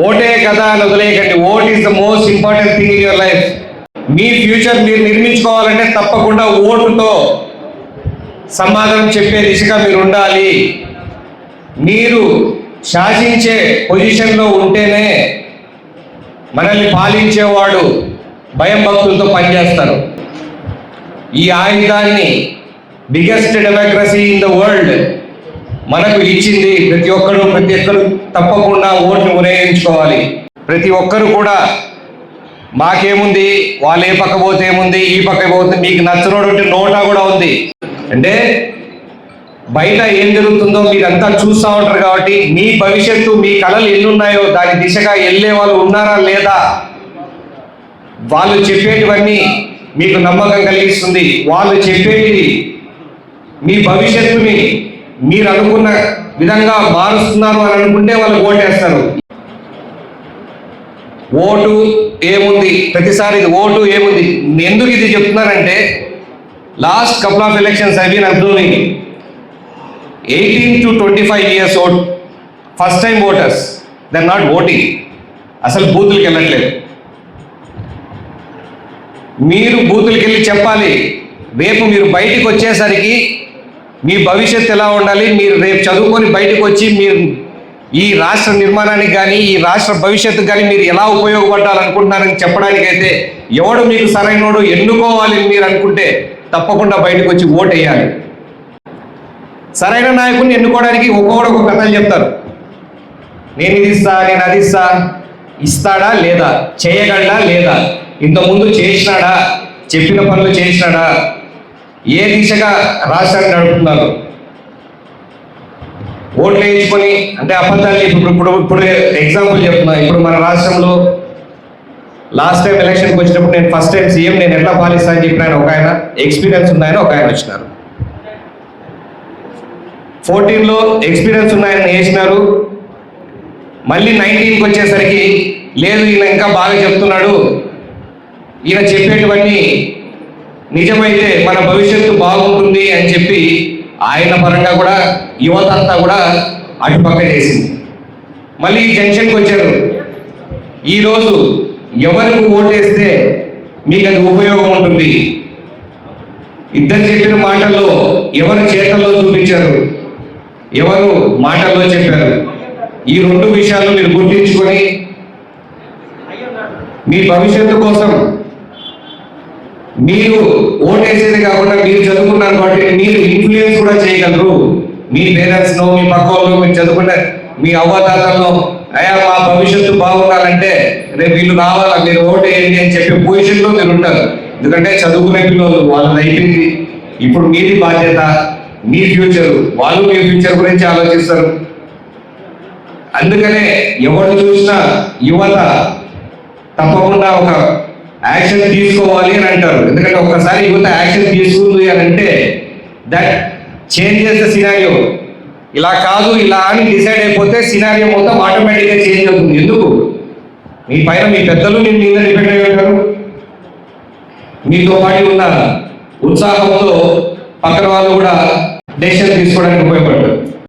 ఓటే కదా అని వదిలేయకండి. Vote is the most important thing in your life. మీ ఫ్యూచర్ మీరు నిర్మించుకోవాలంటే తప్పకుండా ఓటుతో సమాధానం చెప్పే దిశగా మీరు ఉండాలి. మీరు శాసించే పొజిషన్లో ఉంటేనే మనల్ని పాలించేవాడు భయం భక్తులతో పనిచేస్తారు. ఈ ఆయుధాన్ని biggest democracy in the world మనకు ఇచ్చింది. ప్రతి ఒక్కరు తప్పకుండా ఓటును వినియోగించుకోవాలి. ప్రతి ఒక్కరు కూడా మాకేముంది, వాళ్ళు ఏ పక్క పోతే ఏముంది, ఈ పక్క పోతే మీకు నచ్చినటువంటి నోటా కూడా ఉంది అంటే బయట ఏం జరుగుతుందో మీరంతా చూస్తూ ఉంటారు. కాబట్టి మీ భవిష్యత్తు, మీ కళలు ఎన్ని ఉన్నాయో దాని దిశగా వెళ్ళే వాళ్ళు ఉన్నారా లేదా, వాళ్ళు చెప్పేటివన్నీ మీకు నమ్మకం కలిగిస్తుంది. వాళ్ళు చెప్పేటివి మీ భవిష్యత్తుని మీరు అనుకున్న విధంగా మారుస్తున్నారు అని అనుకుంటే వాళ్ళు ఓటేస్తారు. ఓటు ఏముంది, ప్రతిసారి ఓటు ఏముంది. ఎందుకు ఇది చెప్తున్నానంటే last couple of elections I been observing 18 to 25 years old first time voters they are not voting. అసలు బూతులకి వెళ్ళట్లేదు. మీరు బూతులకి వెళ్ళి చెప్పాలి. రేపు మీరు బయటికి వచ్చేసరికి మీ భవిష్యత్తు ఎలా ఉండాలి, మీరు రేపు చదువుకొని బయటకు వచ్చి మీరు ఈ రాష్ట్ర నిర్మాణానికి కానీ ఈ రాష్ట్ర భవిష్యత్తుకు కానీ మీరు ఎలా ఉపయోగపడాలనుకుంటున్నారని చెప్పడానికైతే ఎవడు మీకు సరైనోడు ఎన్నుకోవాలి మీరు అనుకుంటే తప్పకుండా బయటకు వచ్చి ఓటు వేయాలి. సరైన నాయకుడిని ఎన్నుకోవడానికి ఒక్కొక్కడు ఒక కథలు చెప్తారు. నేను ఇది ఇస్తా, నేను అది ఇస్తా. ఇస్తాడా లేదా, చేయగలడా లేదా, ఇంతకుముందు చేసినాడా, చెప్పిన పనులు చేసినాడా, ఏ దిశగా రాష్ట్రాన్ని నడుపుతున్నారు. ఓట్లు వేయించుకొని అంటే అబద్ధాలు. ఇప్పుడు ఎగ్జాంపుల్ చెప్తున్నా. ఇప్పుడు మన రాష్ట్రంలో లాస్ట్ టైం ఎలక్షన్కి వచ్చినప్పుడు నేను ఫస్ట్ టైం సీఎం నేను ఎట్లా పాలిస్తా అని చెప్పిన ఆయన, ఒక ఆయన ఎక్స్పీరియన్స్ ఉన్నాయని ఒక ఆయన వచ్చినారు. 14లో ఎక్స్పీరియన్స్ ఉన్నాయని వేసినారు. మళ్ళీ 19కి వచ్చేసరికి లేదు ఈయన ఇంకా బాగా చెప్తున్నాడు, ఈయన చెప్పేటివన్నీ నిజమైతే మన భవిష్యత్తు బాగుంటుంది అని చెప్పి ఆయన పరంగా కూడా యువత అంతా కూడా అటుపక్క చేసింది. మళ్ళీ ఈ జంక్షన్కి వచ్చారు. ఈరోజు ఎవరికి ఓటేస్తే మీకు అది ఉపయోగం ఉంటుంది, ఇద్దరు చెప్పిన మాటల్లో ఎవరు చేతల్లో చూపించారు, ఎవరు మాటల్లో చెప్పారు. ఈ రెండు విషయాలు మీరు గుర్తించుకొని మీ భవిష్యత్తు కోసం మీరు ఓటేసేది కాకుండా మీరు చదువుకున్నారు కాబట్టి మీరు ఇన్ఫ్లుయెన్స్ కూడా చేయగలరు. మీ పేరెంట్స్ను, మీ పక్క వాళ్ళు, మీరు చదువుకున్న మీ అవ్వదాతలను అయ్యా మా భవిష్యత్తు బాగుండాలంటే రేపు వీళ్ళు రావాలా, మీరు ఓటు వేయండి అని చెప్పే పొజిషన్లో మీరు ఉంటారు. ఎందుకంటే చదువుకునే పిల్లలు వాళ్ళని అయిపోయింది. ఇప్పుడు మీది బాధ్యత, మీ ఫ్యూచర్. వాళ్ళు మీ ఫ్యూచర్ గురించి ఆలోచిస్తారు. అందుకనే ఎవరు చూసినా యువత తప్పకుండా ఒక యాక్షన్ తీసుకోవాలి అని అంటారు. ఎందుకంటే ఒక్కసారి యువత యాక్షన్ తీసుకుంది అని అంటే దట్ చేంజెస్ ద సినారియో. ఇలా కాదు ఇలా అని డిసైడ్ అయిపోతే సినారియో మొత్తం ఆటోమేటిక్గా చేంజ్ అవుతుంది. ఎందుకు? మీ పైన మీ పెద్దలు మీ మీద డిపెండ్ అయి ఉంటారు. మీతో పాటు ఉన్న ఉత్సాహంతో పక్కన వాళ్ళు కూడా డెసిషన్ తీసుకోవడానికి ఉపయోగపడతారు.